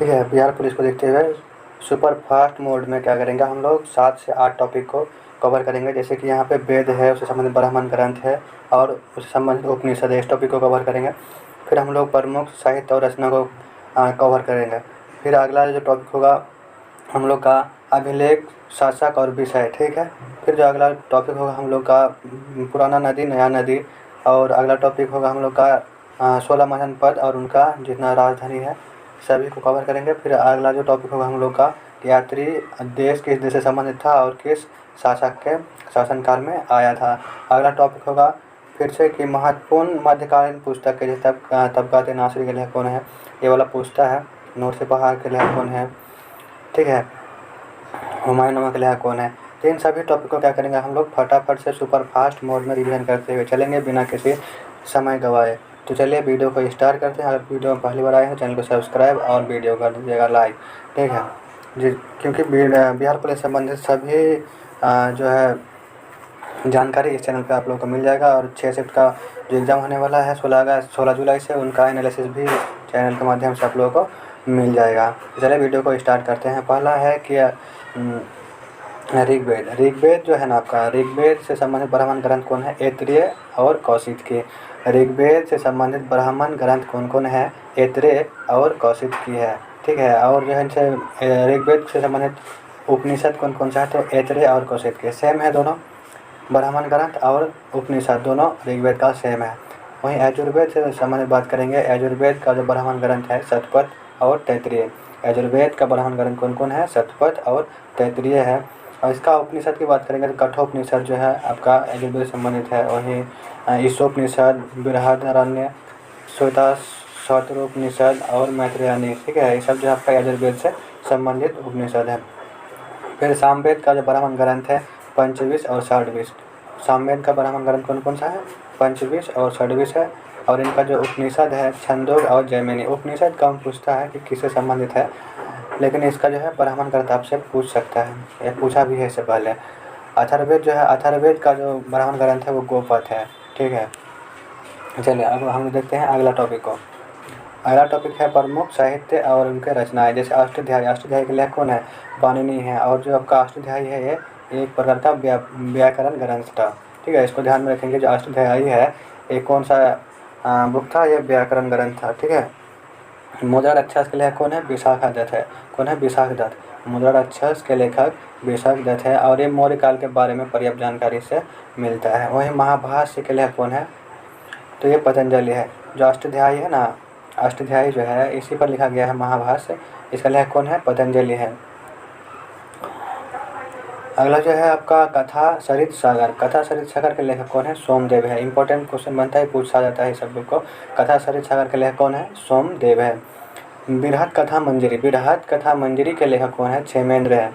ठीक है, बिहार पुलिस को देखते हुए सुपर फास्ट मोड में क्या करेंगे, हम लोग 7 से 8 टॉपिक को कवर करेंगे। जैसे कि यहाँ पे वेद है, उससे संबंधित ब्राह्मण ग्रंथ है और उससे संबंधित उपनिषद है, इस टॉपिक को कवर करेंगे। फिर हम लोग प्रमुख साहित्य और रचना को कवर करेंगे। फिर अगला जो टॉपिक होगा हम लोग का अभिलेख, शासक और विषय। ठीक है, फिर जो अगला टॉपिक होगा हम लोग का पुराना नदी नया नदी, और अगला टॉपिक होगा हम लोग का 16 महाजनपद और उनका जितना राजधानी है सभी को कवर करेंगे। फिर अगला जो टॉपिक होगा हम लोग का यात्री देश किस देश से संबंधित था और किस शासक के शासनकाल में आया था। अगला टॉपिक होगा फिर से कि महत्वपूर्ण मध्यकालीन पुस्तक के जैसे तबकात नासिर के लेखक कौन है, ये वाला पूछता है। नूरसिपहार के लेखक कौन है, ठीक है, हुमायूं के लेखक कौन है। तो इन सभी टॉपिक को क्या करेंगे हम लोग फटाफट से सुपर फास्ट मोड में रिवीजन करते हुए चलेंगे बिना किसी समय गवाए। तो चलिए वीडियो को स्टार्ट करते हैं। अगर वीडियो में पहली बार आए हैं चैनल को सब्सक्राइब और वीडियो कर दीजिएगा लाइक। ठीक है जी, क्योंकि बिहार पुलिस से संबंधित सभी जो है जानकारी इस चैनल पे आप लोगों को मिल जाएगा। और 6 शिफ्ट का जो एग्ज़ाम होने वाला है 16 जुलाई से, उनका एनालिसिस भी चैनल के माध्यम से आप लोगों को मिल जाएगा। चलिए वीडियो को स्टार्ट करते हैं। पहला है कि ऋग्वेद। ऋग्वेद जो है ना आपका, ऋग्वेद से संबंधित ब्राह्मण ग्रंथ कौन है, ऐत्रेय और कौशिक। ऋग्वेद से संबंधित ब्राह्मण ग्रंथ कौन कौन है, ऐत्रेय और कौशिक है। ठीक है, और जो है इनसे ऋग्वेद से संबंधित उपनिषद कौन कौन सा है, तो ऐत्रेय और कौशिक के सेम है दोनों। ब्राह्मण ग्रंथ और उपनिषद दोनों ऋग्वेद का सेम है। वहीं यजुर्वेद से संबंधित बात करेंगे। यजुर्वेद का जो ब्राह्मण ग्रंथ है शतपथ और तैत्तिरीय। यजुर्वेद का ब्राह्मण ग्रंथ कौन कौन है, शतपथ और तैत्तिरीय है। और इसका उपनिषद की बात करेंगे तो कठोपनिषद जो है आपका यजुर्वेद से संबंधित है। वहीं ईशोपनिषद, बृहदारण्य, श्वेताश्वतरोपनिषद और मैत्रेयनी, ठीक है, ये सब जो आपका यजुर्वेद से संबंधित उपनिषद है। फिर सामवेद का जो ब्राह्मण ग्रंथ है पंचविश और षड्विश। सामवेद का ब्राह्मण ग्रंथ कौन कौन सा है, पंचविश और षड्विश है। और इनका जो उपनिषद है छंदोग और जैमिनी। उपनिषद कम पूछता है कि किससे संबंधित है, लेकिन इसका जो है ब्राह्मण ग्रंथ आपसे पूछ सकता है, ये पूछा भी है इससे पहले। अथर्ववेद जो है, अथर्ववेद का जो ब्राह्मण ग्रंथ है वो गोपथ है। ठीक है, चलिए अब हम देखते हैं अगला टॉपिक को। अगला टॉपिक है प्रमुख साहित्य और उनके रचनाएं। जैसे अष्टाध्यायी। अष्टाध्यायी के लेखक कौन है, पाणिनि है। और जो आपका अष्टाध्यायी है ये एक प्रकार का व्याकरण ग्रंथ था। ठीक है, इसको ध्यान में रखेंगे। जो अष्टाध्यायी है ये कौन सा बुक था, ये व्याकरण ग्रंथ था। ठीक है, मुद्रा राक्षस के लेखक कौन है, विशाखादत्त है। कौन है, विशाखादत्त। मुद्रा राक्षस के लेखक विशाखादत्त है। और ये मौर्य काल के बारे में पर्याप्त जानकारी से मिलता है। वहीं महाभाष्य के लेखक कौन है, तो ये पतंजलि है। जो अष्टाध्यायी है ना, अष्टाध्यायी जो है इसी पर लिखा गया है महाभाष्य, इसका लेखक कौन है, पतंजलि है। अगला जो है आपका कथा सरित सागर। कथा सरित सागर के लेखक कौन है, सोमदेव है। इंपॉर्टेंट क्वेश्चन बनता है, पूछा जाता है सब लोग को। कथा सरित सागर के लेखक कौन है, सोमदेव है। बृहत कथा मंजरी। बृहत कथा मंजरी के लेखक कौन है, क्षेमेंद्र है।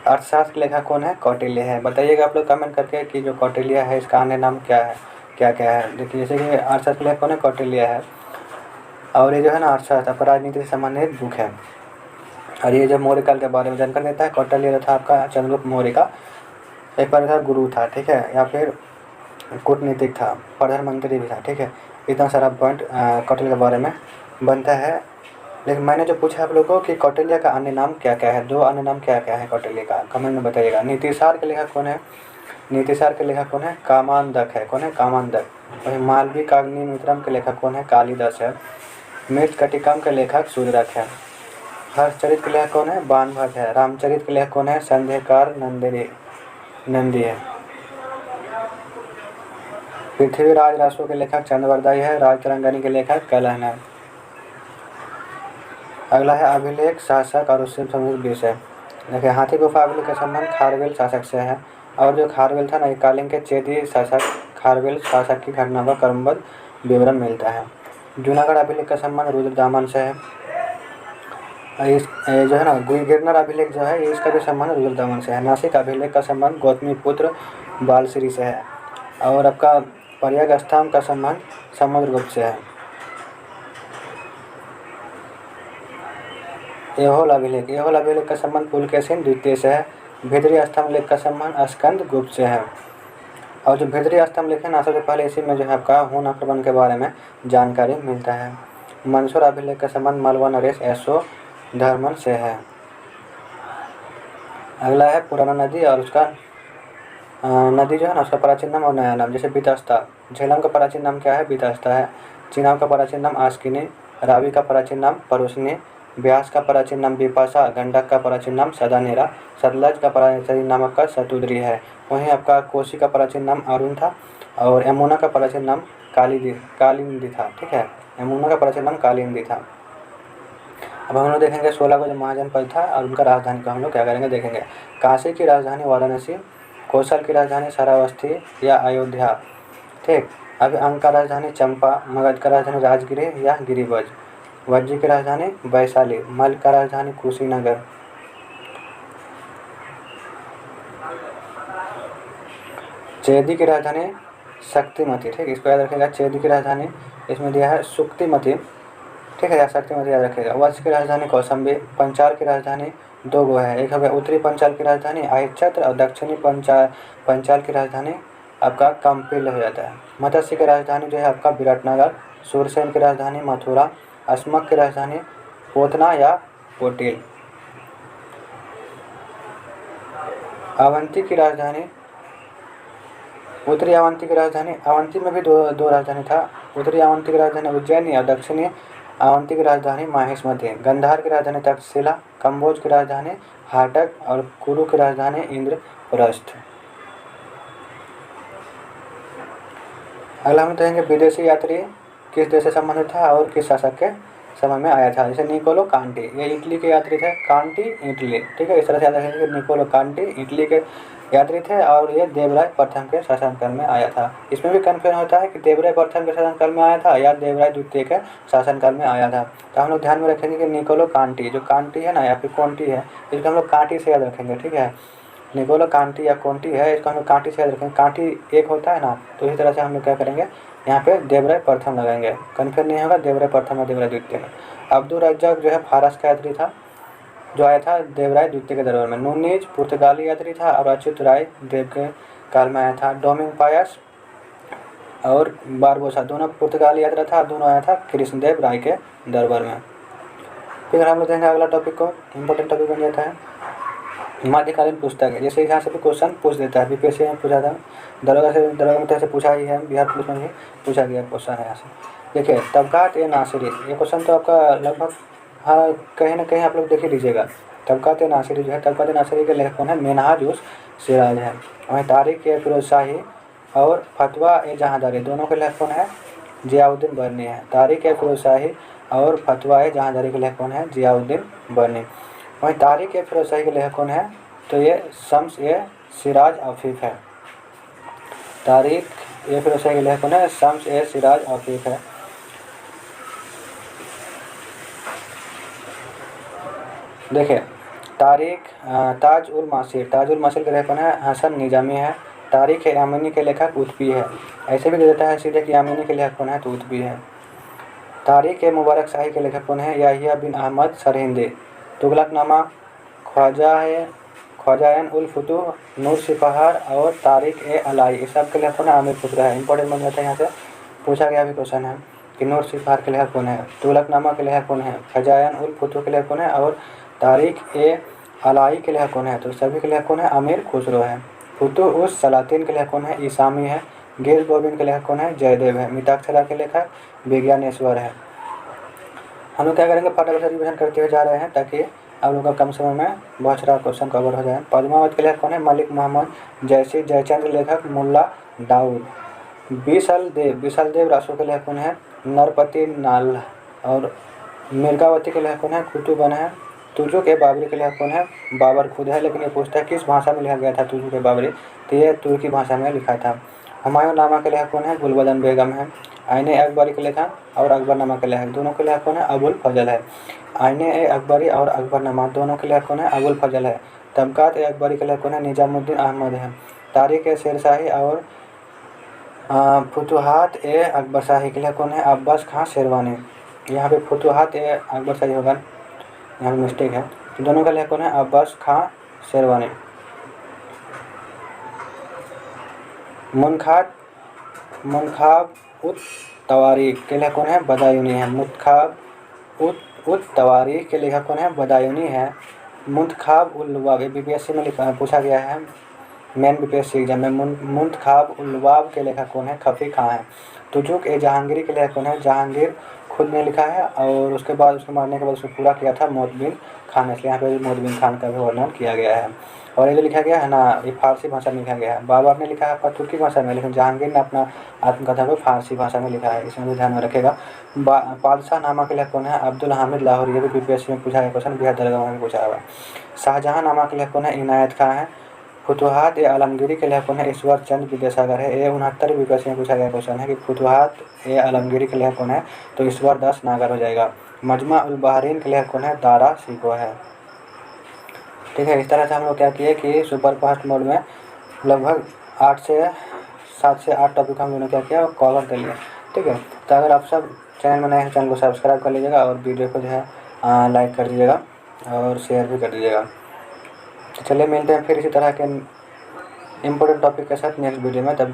अर्थशास्त्र के लेखक कौन है, कौटिल्य है। बताइएगा आप लोग कमेंट करके कि जो कौटिल्य है इसका अन्य नाम क्या है, क्या क्या है। देखिए जैसे कि अर्थशास्त्र के लेखक कौन है, कौटिल्य है। और ये जो है ना अर्थशास्त्र आपका राजनीति से संबंधित बुक है। और ये जो मौर्य काल के बारे में जानकारी देता है। कौटिल्य था आपका चंद्रगुप्त मौर्य का एक प्रकार गुरु था। ठीक है, या फिर कूटनीतिक था, प्रधानमंत्री भी था। ठीक है, इतना सारा पॉइंट कौटिल्य के बारे में बनता है। लेकिन मैंने जो पूछा आप लोगों को कि कौटिल्य का अन्य नाम क्या क्या है, दो अन्य नाम क्या क्या है कौटिल्य का, कमेंट में बताइएगा। नीतिसार के लेखक कौन है, नीतिसार के लेखक कौन है, कामांदक है। कौन है, कामांदक। वही मालविकाग्निमित्रम के लेखक कौन है, कालिदास है। मृच्छकटिकम के लेखक सूर्यरक है। हर्षचरित के लेखक कौन है, बाणभट्ट है। रामचरित के लेखक कौन है, संध्याकार नंदी है। पृथ्वीराज रासो के लेखक चंद्रवरदाई है। राजतरंगिणी के लेखक कलहन है। अगला है अभिलेख, शासक और उससे संबंधित विषय। देखिए हाथी गुफा अभिलेख का संबंध खारवेल शासक से है। और जो खारवेल था ना, ये कालिंग के चेदी शासक खारवेल शासक की घटना का क्रमबद्ध विवरण मिलता है। जूनागढ़ अभिलेख का संबंध रुद्रदामन से है। इस जो है ना गिरनार अभिलेख जो है इसका भी संबंध रुद्रदामन से है। नासिक अभिलेख का संबंध गौतमी पुत्र बालश्री से है। और आपका प्रयागस्थान का संबंध समुद्रगुप्त से है। ऐहोल अभिलेख का संबंध पुलकेशिन द्वितीय से है। भिद्री स्तंभ लेख का संबंध स्कंद गुप्त से है। और जो भिद्री स्तंभ लेख है ना, सबसे पहले इसी में जो है आपका हून आक्रमण के बारे में जानकारी मिलता है। मंसूर अभिलेख का संबंध मालवा नरेश धर्मन से है। अगला है पुराना नदी और उसका नदी जो है ना उसका प्राचीन नाम और नया नाम। जैसे बीतस्ता, झेलम का प्राचीन नाम क्या है? बीतस्ता है। चिनाब का प्राचीन नाम आस्किनी, रावी का प्राचीन नाम परुसनी, ब्यास का प्राचीन नाम बिपाशा, गंडक का प्राचीन नाम सदानेरा, सतलज का प्राचीन नाम आपका शतुद्री है। वहीं आपका कोसी का प्राचीन नाम अरुण था और यमुना का प्राचीन नाम कालिंदी था। ठीक है, यमुना का प्राचीन नाम कालिंदी था। अब हम लोग देखेंगे 16 को जो महाजनपद था और उनका राजधानी को हम लोग क्या करेंगे देखेंगे। काशी की राजधानी वाराणसी, कौशल की राजधानी श्रावस्ती या अयोध्या। ठीक। अभी अंग का राजधानी चंपा, मगध का राजधानी राजगिरी या गिरिवज, वज्जी की राजधानी वैशाली, मल का राजधानी कुशीनगर, चेदी की राजधानी शक्तिमती। ठीक, इसको याद रखिएगा। चेदी की राजधानी इसमें दिया है सुक्तिमती। ठीक है, या शक्तिमती याद रखिएगा। वत्स की राजधानी कौशंबी, पंचाल की राजधानी दो गो है, एक हो गया उत्तरी पंचाल की राजधानी आयच्छत्र और दक्षिणी पंचाल की राजधानी आपका कंपिल हो जाता है। मत्स्य की राजधानी जो है आपका विराटनगर, सूरसेन की राजधानी मथुरा, अस्मक की राजधानी पोतना या पोटिल, अवंती की राजधानी, उत्तरी अवंती की राजधानी, अवंती में भी दो राजधानी था, उत्तरी अवंती की राजधानी उज्जैनी और दक्षिणी अवंती की राजधानी माहिष्मती, गंधार की राजधानी तक्षशिला, कम्बोज की राजधानी हाटक और कुरु की राजधानी इंद्रप्रस्थ। अगला हम देखेंगे विदेशी यात्री किस देश से संबंधित था और किस शासक के समय में आया था। जैसे निकोलो कांटी, ये इटली के यात्री थे। कांटी इटली। ठीक है, इस तरह से याद रखेंगे। निकोलो कांटी इटली के यात्री थे और ये देवराय प्रथम के शासनकाल में आया था। इसमें भी कन्फ्यूजन होता है कि देवराय प्रथम के शासनकाल में आया था या देवराय द्वितीय के शासनकाल में आया था। तो हम लोग ध्यान में रखेंगे कि निकोलो कांटी, जो कांटी है ना या फिर कोंटी है, इसको हम लोग कांटी से याद रखेंगे। ठीक है, निकोलो कांटी या कोंटी है, इसको हम लोग कांटी से याद रखेंगे। कांटी एक होता है ना, तो इसी तरह से हम लोग क्या करेंगे यहाँ पे देवराय प्रथम लगाएंगे। कन्फ्यूजन नहीं होगा देवराय प्रथम और देवराय द्वितीय में। अब्दुल रज्जाक जो है फारस का यात्री था जो आया था देवराय द्वितीय के दरबार में। नूनीज पुर्तगाली यात्री था और अच्युत राय देव के काल में आया था। डोमिंग पायस और बारबोसा दोनों पुर्तगाली यात्रा था, दोनों आया था कृष्णदेव राय के दरबार में। फिर हम लोग देखेंगे अगला टॉपिक को, इम्पोर्टेंट टॉपिक बन जाता है मध्यकालीन पुस्तक है। जैसे यहाँ से भी क्वेश्चन पूछ देता है, बीपीएससी में पूछा था, दरोगा में से पूछा ही है, बिहार पुलिस में भी पूछा गया क्वेश्चन है यहाँ से। देखिए तबकात ए नासिरी, ये क्वेश्चन तो आपका लगभग हाँ कहीं ना कहीं आप लोग देख ही लीजिएगा। तबकात ए नासिरी जो है, तबकात ए नासिरी के लेखक कौन है? मिनहाज उस सिराज है। वहीं तारिक ए फिरोज शाही और फतवा ए जहांदारी, दोनों के लेखक कौन है? जियाउद्दीन बर्नी है। तारिक ए फिरोज शाही और फतवा ए जहांदारी के लेखक कौन है? जियाउद्दीन बर्नी। वहीं तारिक ए फिरोज शाही के लेखक कौन है? तो ये शम्स ए सिराज आफिफ है। तारिक ए फिरोज शाही के लेखक कौन है? शम्स ए सिराज आफिफ है। देखिए ताज उल मासीर, ताज उल मासीर के लेखक कौन है? हसन निजामी है। तारिख ए यामिनी के लेखक उत्पी है। ऐसे भी दे देता है सीधे कि यामिनी के लेखक कौन है? तो उत्पी है। तारिख ए मुबारक शाही के लेखक कौन है? याहिया बिन अहमद सरहिंदी। तुगलकनामा, ख्वाजाएन उल फुतूह, नूर सिफाहार और तारिक ए अलाई, इस सब के लेखक कौन है? आमिर खुसरो है। इंपॉर्टेंट बन जाता है, यहाँ से पूछा गया भी क्वेश्चन है कि नूर सिफाहार के लेखक कौन है? तुगलकनामा के लेखक कौन है? ख्वाजाएन उल फुतूह के लेखक कौन है? और तारिक ए अलाई के लेखक कौन है? तो सभी के लेखक कौन है? आमिर खुसरो है। फुतूह उस सलातीन के लेखक कौन है? ईसामी है। गिर गोविंद के लेखक कौन है? जयदेव है। मिताक्षरा के लेखक विज्ञानेश्वर है। हम लोग क्या करेंगे फटाफट से रिविजन करते हुए जा रहे हैं ताकि आप लोगों का कम समय में बहुत सारा क्वेश्चन कवर हो जाए। पद्मावत के लेखक कौन है? मलिक मोहम्मद। जयचंद्र लेखक मुल्ला दाऊद। विसल देव रासो के लेखक कौन है? नरपति नाल। और मिर्गावती के लेखक कौन है? कुतुबन है। तुजुक ए बाबरी के लेखक कौन है? बाबर खुद है, लेकिन ये पूछता है किस भाषा में लिखा गया था तुजुक ए बाबरी, तो ये तुर्की भाषा में लिखा था। हुमायूं नामा के लेखक कौन है? गुलबदन बेगम है। आईने अकबरी के लेखक और अकबरनामा के लेखक दोनों के लेखक कौन है? अबुल फजल है। आईने ए अकबरी और अकबरनामा दोनों के लेखक कौन है? अबुल फजल है। तबकात ए अकबरी के लेखक कौन है? निजामुद्दीन अहमद है। तारिक ए शेरशाही और फुतुहात ए अकबर शाही के लेखक कौन है? अब्बास खां शेरवानी। यहाँ पे फुतुहात ए अकबर शाही होगा, यहाँ मिस्टेक है। तो दोनों का लेखक कौन है? अब्बास खां शेरवानी। मुनखाब उत तवारीख के लेखक कौन है? बदायूनी है। मुनखाब उत उत तवारीख के लेखक कौन है? बदायूनी है। मुंतखाब उल लुबाब, ये बीपीएससी में पूछा गया है, मेन बीपीएससी एग्जाम में। मुंतखाब उल लुबाब के लेखक कौन है? खफी खां है। तुजुक ए जहांगीरी के लेखक कौन है? जहांगीर खुद ने लिखा है और उसके बाद उसको मारने के बाद उसको पूरा किया था मोहद्दीन खान ने, इसलिए यहाँ पे मोहद्दीन खान का भी वर्णन किया गया है। और ये जो लिखा गया है ना, ये फारसी भाषा में लिखा गया है। बाबर ने लिखा है आपका तुर्की भाषा में, लेकिन जहांगीर ने अपना आत्मकथा को फारसी भाषा में लिखा है, इसमें भी ध्यान में रखेगा। पादशाह नामा के लेखक कौन है? अब्दुल हामिद लाहौरी, ये भी बीपीएससी में पूछा गया क्वेश्चन, बिहार दरगाह में पूछा हुआ है। शाहजहां नामा के लेखक कौन है? इनायत खां है। फुतुहात ए आलमगीरी के लेखक कौन है? ईश्वर चंद विद्यासागर है। ये 69 बीपीएससी में पूछा गया क्वेश्चन है कि फुतुहात ए आलमगीरी के लेखक कौन है? तो ईश्वर दास नागर हो जाएगा। मजमा उल बहरीन के लेखक कौन है? दारा शिको है। ठीक है, इस तरह से हम लोग क्या किए कि सुपर फास्ट मोड में लगभग 7 से 8 टॉपिक हम लोगों ने क्या किया, कवर कर लिया। ठीक है, तो अगर आप सब चैनल में नए हैं, चैनल को सब्सक्राइब कर लीजिएगा और वीडियो को जो है लाइक कर दीजिएगा और शेयर भी कर दीजिएगा। तो चलिए मिलते हैं फिर इसी तरह के इम्पोर्टेंट टॉपिक के साथ नेक्स्ट वीडियो में। तब